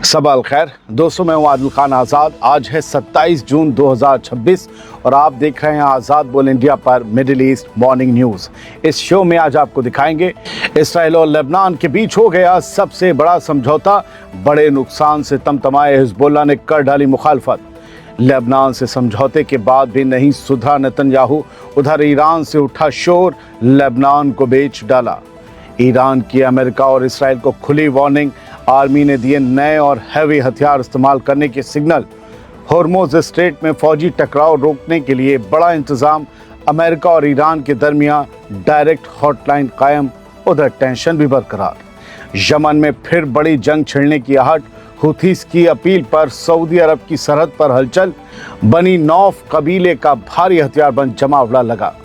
सबा खैर दोस्तों, मैं हूं आदिल खान आज़ाद। आज है 27 जून 2026 और आप देख रहे हैं आज़ाद बोल इंडिया पर मिडिल ईस्ट मॉर्निंग न्यूज़। इस शो में आज आपको दिखाएंगे इसराइल और लेबनान के बीच हो गया सबसे बड़ा समझौता, बड़े नुकसान से तमतमाए हिजबुल्लाह ने कर डाली मुखालफत। लेबनान से समझौते के बाद भी नहीं सुधरा नेतन्याहू, उधर ईरान से उठा शोर, लेबनान को बेच डाला। ईरान की अमेरिका और इसराइल को खुली वार्निंग, आर्मी ने दिए नए और हैवी हथियार इस्तेमाल करने के सिग्नल। हॉर्मुज़ स्ट्रेट में फौजी टकराव रोकने के लिए बड़ा इंतजाम, अमेरिका और ईरान के दरमियान डायरेक्ट हॉटलाइन कायम, उधर टेंशन भी बरकरार। यमन में फिर बड़ी जंग छिड़ने की आहट, हुथीस की अपील पर सऊदी अरब की सरहद पर हलचल, बनी नौफ कबीले का भारी हथियारबंद जमावड़ा लगा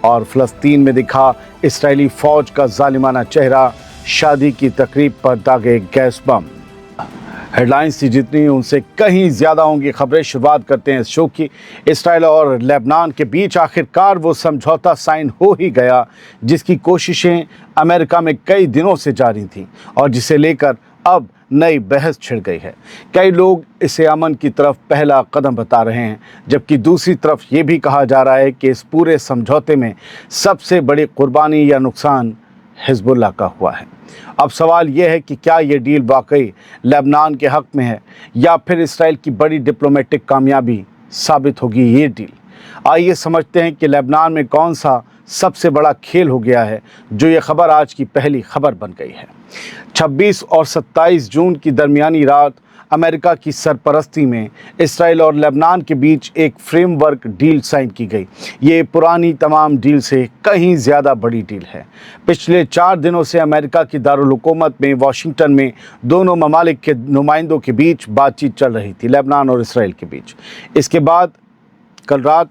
और फ़लस्तीन में दिखा इसराइली फौज का जालिमाना चेहरा, शादी की तकरीब पर दागे गैस बम। हेडलाइंस थी जितनी उनसे कहीं ज़्यादा होंगी खबरें। शुरुआत करते हैं इस शो की। इसराइल और लेबनान के बीच आखिरकार वो समझौता साइन हो ही गया जिसकी कोशिशें अमेरिका में कई दिनों से जारी थीं और जिसे लेकर अब नई बहस छिड़ गई है। कई लोग इसे अमन की तरफ पहला कदम बता रहे हैं, जबकि दूसरी तरफ ये भी कहा जा रहा है कि इस पूरे समझौते में सबसे बड़ी कुर्बानी या नुकसान हिजबुल्लाह का हुआ है। अब सवाल यह है कि क्या ये डील वाकई लेबनान के हक में है या फिर इसराइल की बड़ी डिप्लोमेटिक कामयाबी साबित होगी ये डील। आइए समझते हैं कि लेबनान में कौन सा सबसे बड़ा खेल हो गया है जो ये खबर आज की पहली खबर बन गई है। 26 और 27 जून की दरमियानी रात अमेरिका की सरपरस्ती में इसराइल और लेबनान के बीच एक फ्रेमवर्क डील साइन की गई। ये पुरानी तमाम डील से कहीं ज़्यादा बड़ी डील है। पिछले 4 दिनों से अमेरिका की दारुल हुकूमत में वाशिंगटन में दोनों ममालिक के नुमाइंदों के बीच बातचीत चल रही थी, लेबनान और इसराइल के बीच। इसके बाद कल रात,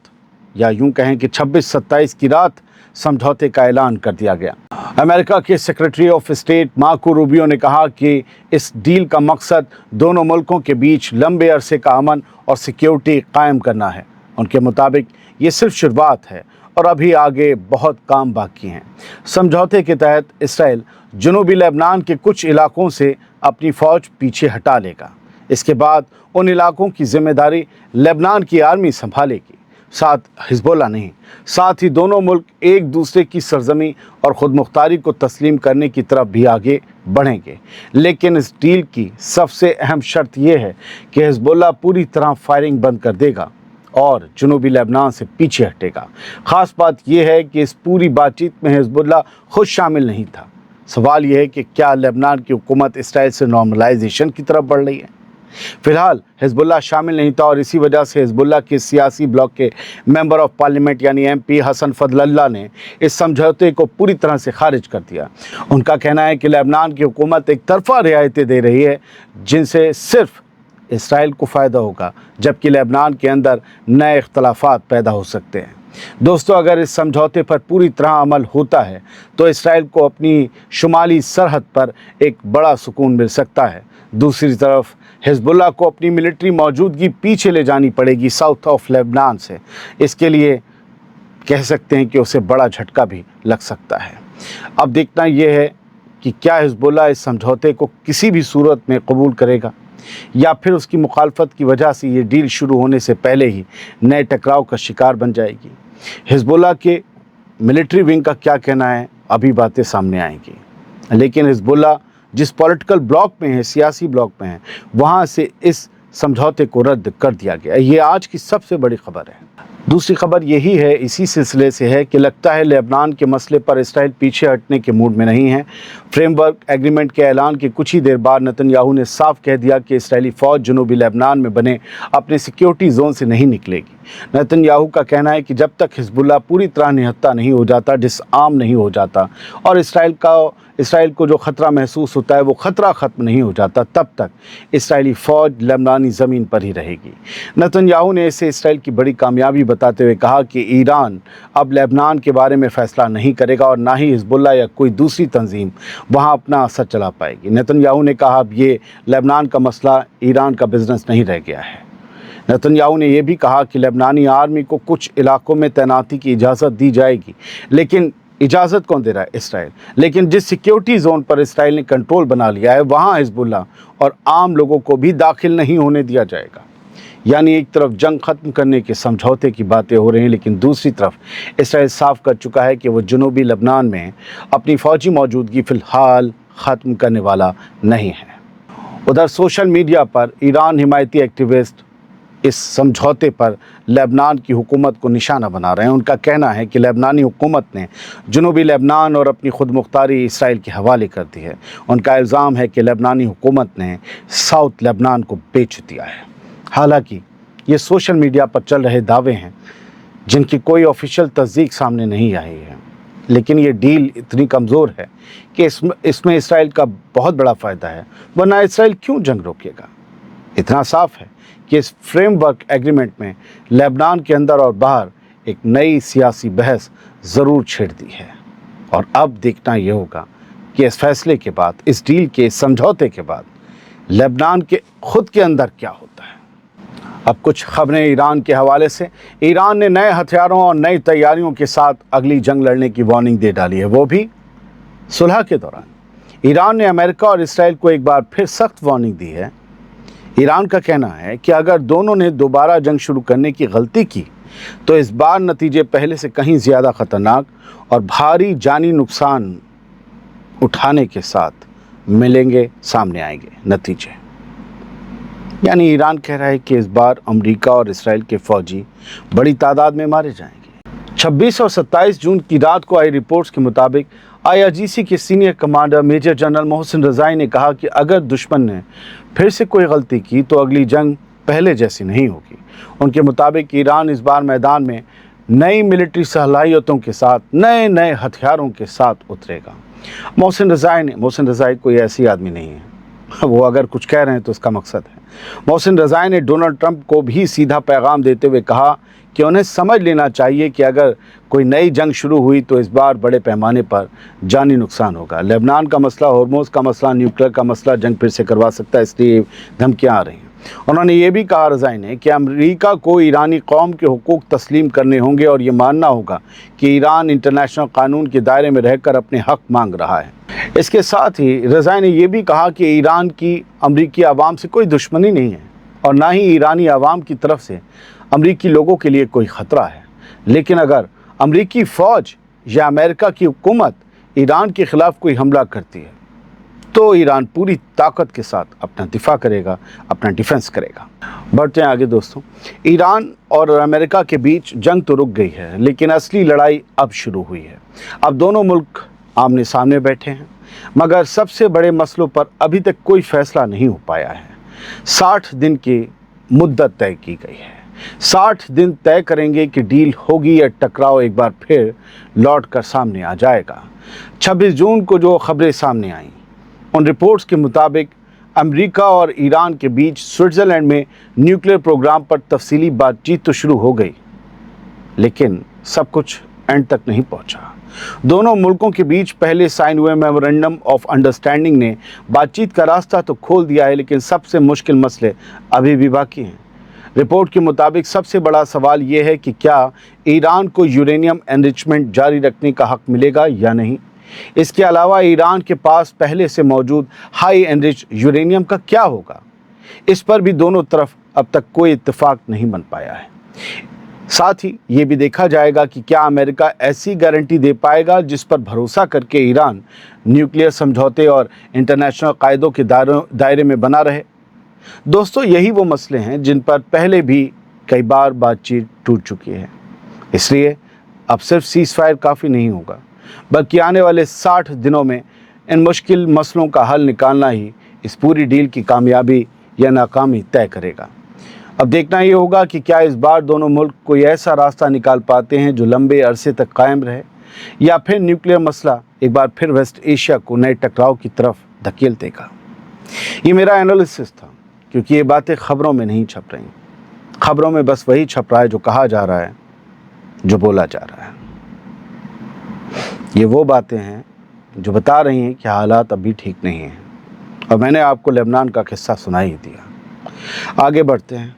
या यूं कहें कि 26-27 की रात, समझौते का ऐलान कर दिया गया। अमेरिका के secretary of state Marco Rubio ने कहा कि इस डील का मकसद दोनों मुल्कों के बीच लंबे अरसे का अमन और सिक्योरिटी कायम करना है। उनके मुताबिक ये सिर्फ शुरुआत है और अभी आगे बहुत काम बाकी हैं। समझौते के तहत इसराइल जनूबी लेबनान के कुछ इलाकों से अपनी फ़ौज पीछे हटा लेगा। इसके बाद उन इलाकों की जिम्मेदारी लेबनान की आर्मी संभालेगी, साथ हिजबुल्लाह नहीं। साथ ही दोनों मुल्क एक दूसरे की सरजमी और ख़ुद मुख्तारी को तस्लीम करने की तरफ भी आगे बढ़ेंगे। लेकिन इस डील की सबसे अहम शर्त यह है कि हिजबुल्लाह पूरी तरह फायरिंग बंद कर देगा और जनूबी लेबनान से पीछे हटेगा। ख़ास बात यह है कि इस पूरी बातचीत में हिजबुल्लाह खुद शामिल नहीं था। सवाल यह है कि क्या लेबनान की हुकूमत इसराइल से नॉर्मलाइजेशन की तरफ बढ़ रही है। फिलहाल हिजबुल्लाह शामिल नहीं था और इसी वजह से हिजबुल्लाह के सियासी ब्लॉक के मेंबर ऑफ पार्लियामेंट यानी एमपी हसन फजलल्लाह ने इस समझौते को पूरी तरह से खारिज कर दिया। उनका कहना है कि लेबनान की हुकूमत एक तरफा रियायतें दे रही है जिनसे सिर्फ इसराइल को फ़ायदा होगा, जबकि लेबनान के अंदर नए इख्तलाफात पैदा हो सकते हैं। दोस्तों, अगर इस समझौते पर पूरी तरह अमल होता है तो इसराइल को अपनी शुमाली सरहद पर एक बड़ा सुकून मिल सकता है। दूसरी तरफ हिजबुल्लाह को अपनी मिलिट्री मौजूदगी पीछे ले जानी पड़ेगी साउथ ऑफ लेबनान से। इसके लिए कह सकते हैं कि उसे बड़ा झटका भी लग सकता है। अब देखना यह है कि क्या हिजबुल्लाह इस समझौते को किसी भी सूरत में कबूल करेगा या फिर उसकी मुखालफत की वजह से ये डील शुरू होने से पहले ही नए टकराव का शिकार बन जाएगी। हिजबुल्लाह के मिलिट्री विंग का क्या कहना है, अभी बातें सामने आएंगी। लेकिन हिजबुल्लाह जिस पॉलिटिकल ब्लॉक में है, सियासी ब्लॉक में है, वहाँ से इस समझौते को रद्द कर दिया गया। ये आज की सबसे बड़ी खबर है। दूसरी खबर यही है, इसी सिलसिले से है कि लगता है लेबनान के मसले पर इसराइल पीछे हटने के मूड में नहीं है। फ्रेमवर्क एग्रीमेंट के ऐलान के कुछ ही देर बाद नेतन्याहू ने साफ कह दिया कि इसराइली फ़ौज जनूबी लेबनान में बने अपने सिक्योरिटी जोन से नहीं निकलेगी। नेतन्याहू का कहना है कि जब तक हिजबुल्लाह पूरी तरह निहत्ता नहीं हो जाता, डिसआर्म नहीं हो जाता और इसराइल को जो ख़तरा महसूस होता है वो ख़तरा ख़त्म नहीं हो जाता, तब तक इसराइली फ़ौज लेबनानी ज़मीन पर ही रहेगी। नेतन्याहू ने इसे इसराइल की बड़ी कामयाबी बताते हुए कहा कि ईरान अब लेबनान के बारे में फ़ैसला नहीं करेगा और ना ही हिजबुल्लाह या कोई दूसरी तंजीम वहाँ अपना असर चला पाएगी। नेतन्याहू ने कहा अब ये लेबनान का मसला ईरान का बिजनेस नहीं रह गया है। नेतन्याहू ने यह भी कहा कि लेबनानी आर्मी को कुछ इलाकों में तैनाती की इजाज़त दी जाएगी, लेकिन इजाज़त कौन दे रहा है? इसराइल। लेकिन जिस सिक्योरिटी जोन पर इसराइल ने कंट्रोल बना लिया है वहाँ हिजबुल्लाह और आम लोगों को भी दाखिल नहीं होने दिया जाएगा। यानी एक तरफ जंग ख़त्म करने के समझौते की बातें हो रही हैं, लेकिन दूसरी तरफ इसराइल साफ कर चुका है कि वो जनूबी लबनान में अपनी फ़ौजी मौजूदगी फ़िलहाल ख़त्म करने वाला नहीं है। उधर सोशल मीडिया पर ईरान हिमायती एक्टिविस्ट इस समझौते पर लेबनान की हुकूमत को निशाना बना रहे हैं। उनका कहना है कि लेबनानी हुकूमत ने जनूबी लेबनान और अपनी खुद मुख्तारी इसराइल के हवाले कर दी है। उनका इल्ज़ाम है कि लेबनानी हुकूमत ने साउथ लेबनान को बेच दिया है। हालांकि ये सोशल मीडिया पर चल रहे दावे हैं जिनकी कोई ऑफिशियल तस्दीक सामने नहीं आई है, लेकिन ये डील इतनी कमज़ोर है कि इसमें इसराइल का बहुत बड़ा फ़ायदा है, वरना इसराइल क्यों जंग रोकेगा। इतना साफ है कि इस फ्रेमवर्क एग्रीमेंट में लेबनान के अंदर और बाहर एक नई सियासी बहस ज़रूर छेड़ दी है, और अब देखना ये होगा कि इस फैसले के बाद, इस डील के, इस समझौते के बाद लेबनान के खुद के अंदर क्या होता है। अब कुछ खबरें ईरान के हवाले से। ईरान ने नए हथियारों और नई तैयारियों के साथ अगली जंग लड़ने की वार्निंग दे डाली है, वो भी सुलह के दौरान। ईरान ने अमेरिका और इसराइल को एक बार फिर सख्त वार्निंग दी है। ईरान का कहना है कि अगर दोनों ने दोबारा जंग शुरू करने की गलती की तो इस बार नतीजे पहले से कहीं ज़्यादा ख़तरनाक और भारी जानी नुकसान उठाने के साथ मिलेंगे, सामने आएंगे नतीजे। यानी ईरान कह रहा है कि इस बार अमेरिका और इसराइल के फ़ौजी बड़ी तादाद में मारे जाएंगे। 26 और 27 जून की रात को आई रिपोर्ट्स के मुताबिक IRGC के senior commander major general Mohsen Rezaei ने कहा कि अगर दुश्मन ने फिर से कोई गलती की तो अगली जंग पहले जैसी नहीं होगी। उनके मुताबिक ईरान इस बार मैदान में नई मिलिट्री सलाहियतों के साथ, नए नए हथियारों के साथ उतरेगा। मोहसिन रज़ाई कोई ऐसी आदमी नहीं है, वो अगर कुछ कह रहे हैं तो उसका मकसद है। मोहसिन रज़ाई ने डोनाल्ड ट्रंप को भी सीधा पैगाम देते हुए कहा कि उन्हें समझ लेना चाहिए कि अगर कोई नई जंग शुरू हुई तो इस बार बड़े पैमाने पर जानी नुकसान होगा। लेबनान का मसला, होर्मुज़ का मसला, न्यूक्लियर का मसला जंग फिर से करवा सकता है, इसलिए धमकियाँ आ रही हैं। उन्होंने ये भी कहा, रज़ाई ने, कि अमेरिका को ईरानी कौम के हुकूक तस्लीम करने होंगे और ये मानना होगा कि ईरान इंटरनेशनल कानून के दायरे में रहकर अपने हक़ मांग रहा है। इसके साथ ही रज़ाई ने यह भी कहा कि ईरान की अमरीकी आवाम से कोई दुश्मनी नहीं है और ना ही ईरानी आवाम की तरफ से अमरीकी लोगों के लिए कोई ख़तरा है। लेकिन अगर अमरीकी फ़ौज या अमेरिका की हुकूमत ईरान के ख़िलाफ़ कोई हमला करती है तो ईरान पूरी ताकत के साथ अपना दिफा करेगा, अपना डिफेंस करेगा। बढ़ते हैं आगे दोस्तों। ईरान और अमेरिका के बीच जंग तो रुक गई है, लेकिन असली लड़ाई अब शुरू हुई है। अब दोनों मुल्क आमने सामने बैठे हैं, मगर सबसे बड़े मसलों पर अभी तक कोई फैसला नहीं हो पाया है। 60 दिन की मुद्दत तय की गई है। 60 दिन तय करेंगे कि डील होगी या टकराव एक बार फिर लौट कर सामने आ जाएगा। 26 जून को जो खबरें सामने आईं, उन रिपोर्ट्स के मुताबिक अमेरिका और ईरान के बीच स्विट्ज़रलैंड में न्यूक्लियर प्रोग्राम पर तफसीली बातचीत तो शुरू हो गई, लेकिन सब कुछ एंड तक नहीं पहुंचा। दोनों मुल्कों के बीच पहले साइन हुए मेमोरेंडम ऑफ अंडरस्टैंडिंग ने बातचीत का रास्ता तो खोल दिया है, लेकिन सबसे मुश्किल मसले अभी भी बाकी हैं। रिपोर्ट के मुताबिक सबसे बड़ा सवाल ये है कि क्या ईरान को यूरेनियम एनरिचमेंट जारी रखने का हक मिलेगा या नहीं। इसके अलावा ईरान के पास पहले से मौजूद हाई एनरिच यूरेनियम का क्या होगा, इस पर भी दोनों तरफ अब तक कोई इत्तेफाक नहीं बन पाया है। साथ ही ये भी देखा जाएगा कि क्या अमेरिका ऐसी गारंटी दे पाएगा जिस पर भरोसा करके ईरान न्यूक्लियर समझौते और इंटरनेशनल कायदों के दायरे में बना रहे। दोस्तों, यही वो मसले हैं जिन पर पहले भी कई बार बातचीत टूट चुकी है। इसलिए अब सिर्फ सीज़ फायर काफ़ी नहीं होगा, बल्कि आने वाले 60 दिनों में इन मुश्किल मसलों का हल निकालना ही इस पूरी डील की कामयाबी या नाकामी तय करेगा। अब देखना ये होगा कि क्या इस बार दोनों मुल्क कोई ऐसा रास्ता निकाल पाते हैं जो लंबे अरसे तक कायम रहे, या फिर न्यूक्लियर मसला एक बार फिर वेस्ट एशिया को नए टकराव की तरफ धकेल देगा। ये मेरा एनालिसिस था, क्योंकि ये बातें खबरों में नहीं छप रही। खबरों में बस वही छप रहा है जो कहा जा रहा है, जो बोला जा रहा है। ये वो बातें हैं जो बता रही हैं कि हालात अभी ठीक नहीं हैं, और मैंने आपको लेबनान का किस्सा सुना ही दिया। आगे बढ़ते हैं।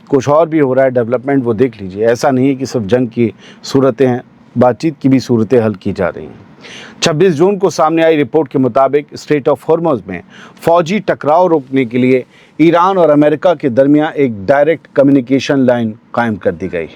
कुछ और भी हो रहा है डेवलपमेंट, वो देख लीजिए। ऐसा नहीं है कि सिर्फ जंग की सूरतें हैं, बात चीत की भी सूरतें हल की जा रही हैं। 26 जून को सामने आई रिपोर्ट के मुताबिक स्ट्रेट ऑफ हॉर्मुज़ में फौजी टकराव रोकने के लिए ईरान और अमेरिका के दरमियान एक डायरेक्ट कम्युनिकेशन लाइन कायम कर दी गई।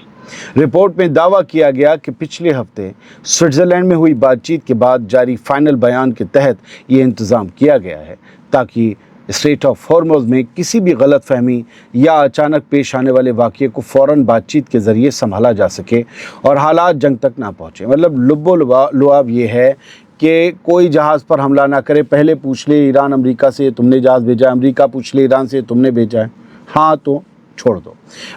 रिपोर्ट में दावा किया गया कि पिछले हफ्ते स्विट्ज़रलैंड में हुई बातचीत के बाद जारी फाइनल बयान के तहत ये इंतज़ाम किया गया है ताकि स्ट्रेट ऑफ हॉर्मुज़ में किसी भी गलतफहमी या अचानक पेश आने वाले वाक़ये को फ़ौरन बातचीत के ज़रिए संभाला जा सके और हालात जंग तक ना पहुँचे। मतलब लुब्बो लुआब ये है कि कोई जहाज़ पर हमला ना करे, पहले पूछ ले ईरान अमेरिका से तुमने जहाज़ भेजा है, अमेरिका पूछ ले ईरान से तुमने भेजा है, हाँ तो छोड़ दो।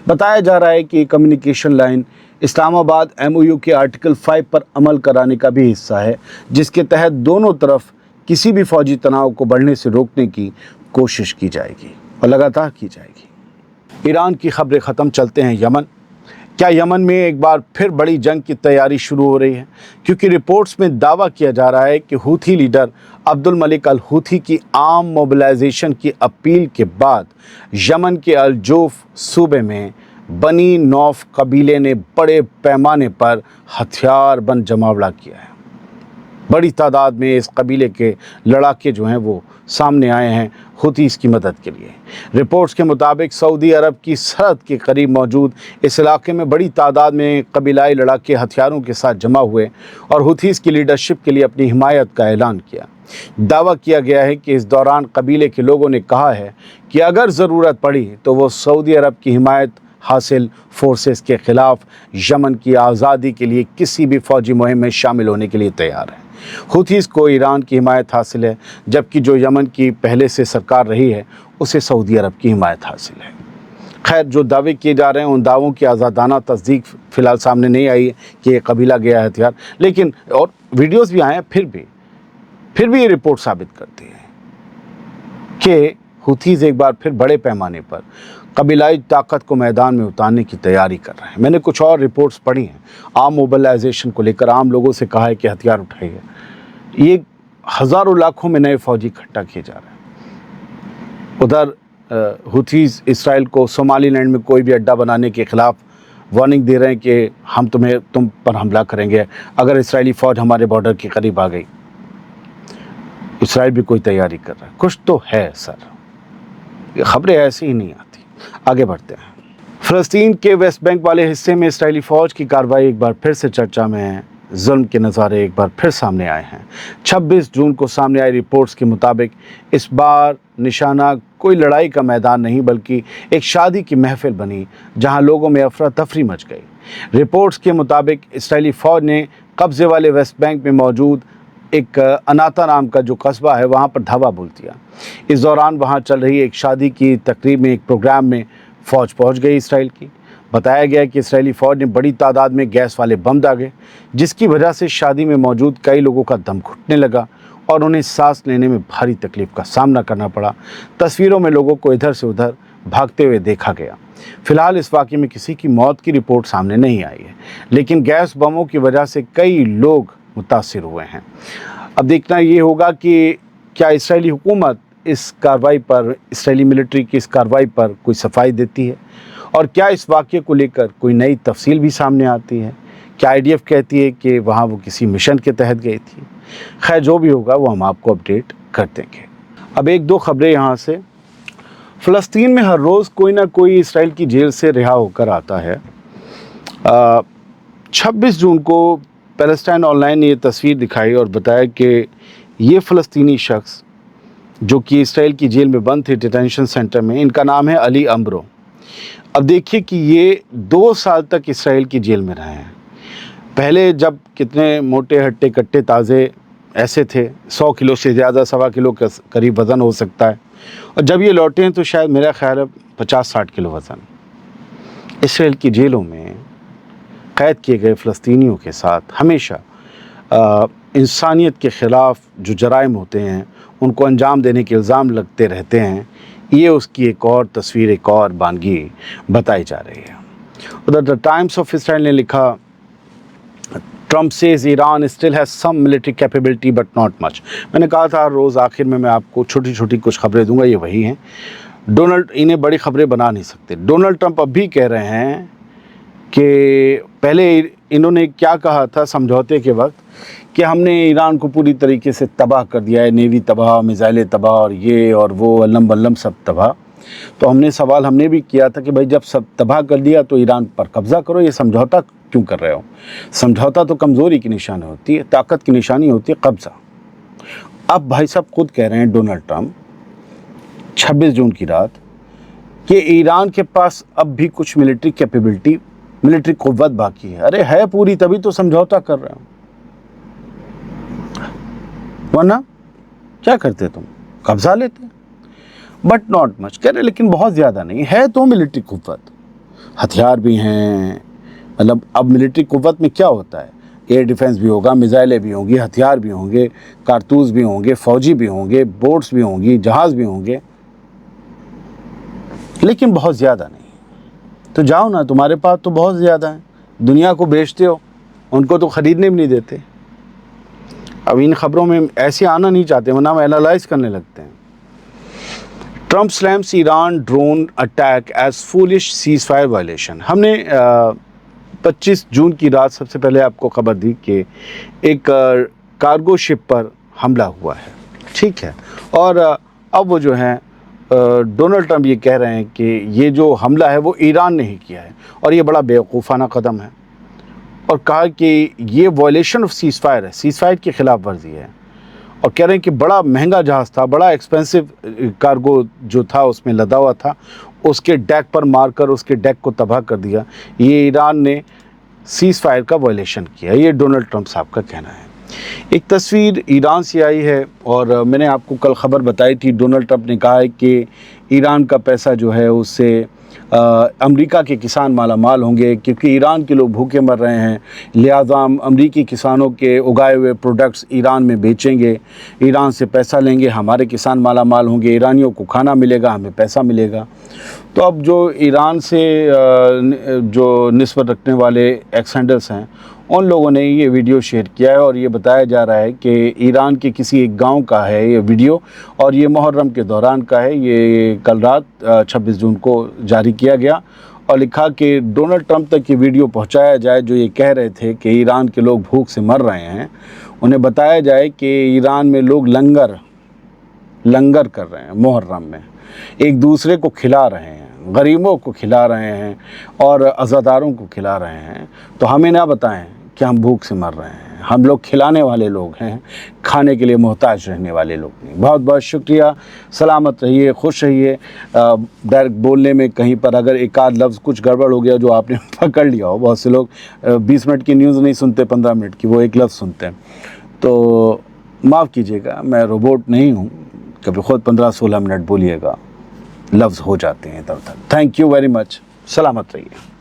बताया जा रहा है कि कम्युनिकेशन लाइन इस्लामाबाद MOU के आर्टिकल 5 पर अमल कराने का भी हिस्सा है, जिसके तहत दोनों तरफ किसी भी फौजी तनाव को बढ़ने से रोकने की कोशिश की जाएगी और लगातार की जाएगी। ईरान की खबरें ख़त्म, चलते हैं यमन। क्या यमन में एक बार फिर बड़ी जंग की तैयारी शुरू हो रही है? क्योंकि रिपोर्ट्स में दावा किया जा रहा है कि हूथी लीडर अब्दुल मलिक अल हूथी की आम मोबिलाइजेशन की अपील के बाद यमन के अल जौफ सूबे में बनी नौफ कबीले ने बड़े पैमाने पर हथियारबंद जमावड़ा किया है। बड़ी तादाद में इस कबीले के लड़ाके जो हैं वो सामने आए हैं हूथीज़ की मदद के लिए। रिपोर्ट्स के मुताबिक सऊदी अरब की सरहद के करीब मौजूद इस इलाके में बड़ी तादाद में कबीलाई लड़ाके हथियारों के साथ जमा हुए और हूथीज़ की लीडरशिप के लिए अपनी हिमायत का ऐलान किया। दावा किया गया है कि इस दौरान कबीले के लोगों ने कहा है कि अगर ज़रूरत पड़ी तो वो सऊदी अरब की हिमायत हासिल फोर्सेस के ख़िलाफ़ यमन की आज़ादी के लिए किसी भी फ़ौजी मुहिम में शामिल होने के लिए तैयार है। हूथीज़ को ईरान की हिमायत हासिल है, जबकि जो यमन की पहले से सरकार रही है उसे सऊदी अरब की हिमायत हासिल है। खैर, जो दावे किए जा रहे हैं उन दावों की आज़ादाना तस्दीक फ़िलहाल सामने नहीं आई है कि ये कबीला गया है हथियार, लेकिन और वीडियोज़ भी आए हैं, फिर भी ये रिपोर्ट साबित करती है कि हूथीज़ एक बार फिर बड़े पैमाने पर कबीलाई ताकत को मैदान में उतारने की तैयारी कर रहे हैं। मैंने कुछ और रिपोर्ट्स पढ़ी हैं आम मोबिलाइजेशन को लेकर, आम लोगों से कहा है कि हथियार उठाइए। ये हज़ारों लाखों में नए फ़ौजी इकट्ठा किए जा रहे हैं। उधर हूथीज़ इसराइल को सोमालीलैंड में कोई भी अड्डा बनाने के ख़िलाफ़ वार्निंग दे रहे हैं कि हम तुम पर हमला करेंगे अगर इसराइली फ़ौज हमारे बॉर्डर के करीब आ गई। इसराइल भी कोई तैयारी कर रहा है, कुछ तो है सर, ये खबरें ऐसी ही नहीं आती। आगे बढ़ते हैं। फ़लस्तीन के वेस्ट बैंक वाले हिस्से में इसराइली फ़ौज की कार्रवाई एक बार फिर से चर्चा में है। जुल्म के नज़ारे एक बार फिर सामने आए हैं। 26 जून को सामने आई रिपोर्ट्स के मुताबिक इस बार निशाना कोई लड़ाई का मैदान नहीं बल्कि एक शादी की महफिल बनी जहां लोगों में अफरा तफरी मच गई। रिपोर्ट्स के मुताबिक इसराइली फ़ौज ने कब्ज़े वाले वेस्ट बैंक में मौजूद एक अनाता नाम का जो कस्बा है वहाँ पर धावा बोल दिया। इस दौरान वहाँ चल रही एक शादी की तकरीब में एक प्रोग्राम में फ़ौज पहुँच गई इसराइल की। बताया गया कि इसराइली फ़ौज ने बड़ी तादाद में गैस वाले बम दागे, जिसकी वजह से शादी में मौजूद कई लोगों का दम घुटने लगा और उन्हें सांस लेने में भारी तकलीफ़ का सामना करना पड़ा। तस्वीरों में लोगों को इधर से उधर भागते हुए देखा गया। फ़िलहाल इस वाक़े में किसी की मौत की रिपोर्ट सामने नहीं आई है, लेकिन गैस बमों की वजह से कई लोग मुतासिर हुए हैं। अब देखना ये होगा कि क्या इसराइली हुकूमत इस कार्रवाई पर, इसराइली मिलिट्री की इस कार्रवाई पर कोई सफाई देती है और क्या इस वाक़ये को लेकर कोई नई तफसील भी सामने आती है। क्या IDF कहती है कि वहाँ वो किसी मिशन के तहत गई थी। खैर, जो भी होगा वो हम आपको अपडेट कर देंगे। अब एक दो खबरें यहाँ से। फ़लस्तीन में हर रोज़ कोई ना कोई इसराइल की जेल से रिहा होकर आता है। 26 जून को पैलेस्टाइन ऑनलाइन ने ये तस्वीर दिखाई और बताया कि ये फ़लस्तीनी शख्स जो कि इसराइल की जेल में बंद थे डिटेंशन सेंटर में, इनका नाम है अली अम्ब्रो। अब देखिए कि ये 2 साल तक इसराइल की जेल में रहे हैं। पहले जब कितने मोटे हट्टे कट्टे ताज़े ऐसे थे, 100 किलो से ज़्यादा, 1.25 किलो के करीब वज़न हो सकता है, और जब ये लौटे हैं तो शायद मेरा ख्याल है 50-60 किलो वज़न। इसराइल की जेलों में कैद किए गए फ़लस्तीनियों के साथ हमेशा इंसानियत के ख़िलाफ़ जो जराइम होते हैं उनको अंजाम देने के इल्ज़ाम लगते रहते हैं। ये उसकी एक और तस्वीर, एक और बानगी बताई जा रही है। उधर द टाइम्स ऑफ इसराइल ने लिखा, Trump says Iran still has some military capability but not much. मैंने कहा था हर रोज़ आखिर में मैं आपको छोटी छोटी कुछ खबरें दूंगा, ये वही हैं। इन्हें बड़ी खबरें बना नहीं सकते। डोनाल्ड ट्रंप अब भी कह रहे हैं कि पहले इन्होंने क्या कहा था समझौते के वक्त कि हमने ईरान को पूरी तरीके से तबाह कर दिया है, नेवी तबाह, मिसाइलें तबाह और ये और वो अल्लम बल्लम सब तबाह। तो हमने भी किया था कि भाई जब सब तबाह कर दिया तो ईरान पर कब्ज़ा करो, ये समझौता क्यों कर रहे हो? समझौता तो कमज़ोरी की निशानी होती है, ताकत की निशानी होती है कब्ज़ा। अब भाई साहब खुद कह रहे हैं डोनाल्ड ट्रंप 26 जून की रात कि ईरान के पास अब भी कुछ मिलिट्री कैपेबिलिटी, मिलिट्री कुव्वत बाकी है। अरे है पूरी, तभी तो समझौता कर रहे हो, वरना क्या करते तुम? कब्जा लेते। बट नॉट मच कह रहे, लेकिन बहुत ज़्यादा नहीं है। तो मिलिट्री कुव्वत, हथियार भी हैं, मतलब अब मिलिट्री कुव्वत में क्या होता है, एयर डिफेंस भी होगा, मिसाइलें भी होंगी, हथियार भी होंगे, कारतूस भी होंगे, फौजी भी होंगे, बोट्स भी होंगी, जहाज़ भी होंगे, लेकिन बहुत ज़्यादा नहीं। तो जाओ ना, तुम्हारे पास तो बहुत ज़्यादा है, दुनिया को बेचते हो, उनको तो ख़रीदने भी नहीं देते। अब इन खबरों में ऐसे आना नहीं चाहते, वरना हम एनालाइज करने लगते हैं। Trump slams Iran drone attack as foolish ceasefire violation. हमने 25 जून की रात सबसे पहले आपको खबर दी कि एक कार्गो शिप पर हमला हुआ है, ठीक है। और अब वो जो है डोनाल्ड ट्रंप ये कह रहे हैं कि ये जो हमला है वो ईरान ने ही किया है और ये बड़ा बेवकूफ़ाना कदम है, और कहा कि ये वायलेशन ऑफ सीज फायर है, सीज फायर की खिलाफ वर्जी है। और कह रहे हैं कि बड़ा महंगा जहाज़ था, बड़ा एक्सपेंसिव कार्गो जो था उसमें लदा हुआ था, उसके डेक पर मारकर उसके डेक को तबाह कर दिया। ये ईरान ने सीज फायर का वायलेशन किया, ये डोनाल्ड ट्रंप साहब का कहना है। एक तस्वीर ईरान से आई है और मैंने आपको कल खबर बताई थी, डोनाल्ड ट्रंप ने कहा है कि ईरान का पैसा जो है उससे अमेरिका के किसान माला माल होंगे, क्योंकि ईरान के लोग भूखे मर रहे हैं, लिहाजा हम अमरीकी किसानों के उगाए हुए प्रोडक्ट्स ईरान में बेचेंगे, ईरान से पैसा लेंगे, हमारे किसान माला माल होंगे, ईरानियों को खाना मिलेगा, हमें पैसा मिलेगा। तो अब जो ईरान से जो निस्बत रखने वाले एक्सेंडर्स हैं, उन लोगों ने ये वीडियो शेयर किया है और ये बताया जा रहा है कि ईरान के किसी एक गांव का है ये वीडियो, और ये मुहर्रम के दौरान का है। ये कल रात 26 जून को जारी किया गया और लिखा कि डोनाल्ड ट्रंप तक ये वीडियो पहुंचाया जाए, जो ये कह रहे थे कि ईरान के लोग भूख से मर रहे हैं। उन्हें बताया जाए कि ईरान में लोग लंगर कर रहे हैं, मुहर्रम में एक दूसरे को खिला रहे हैं, गरीबों को खिला रहे हैं और अज़ादारों को खिला रहे हैं। तो हमें ना बताएं कि हम भूख से मर रहे हैं, हम लोग खिलाने वाले लोग हैं, खाने के लिए मोहताज रहने वाले लोग नहीं। बहुत बहुत शुक्रिया, सलामत रहिए, खुश रहिए। डायरेक्ट बोलने में कहीं पर अगर एक आध लफ्ज़ कुछ गड़बड़ हो गया जो आपने पकड़ लिया हो, बहुत से लोग 20 मिनट की न्यूज़ नहीं सुनते, 15 मिनट की, वो एक लफ्ज़ सुनते हैं, तो माफ़ कीजिएगा, मैं रोबोट नहीं हूँ, कभी ख़ुद 15-16 मिनट बोलिएगा, लफ्ज़ हो जाते हैं इधर उधर। थैंक यू वेरी मच, सलामत रहिए।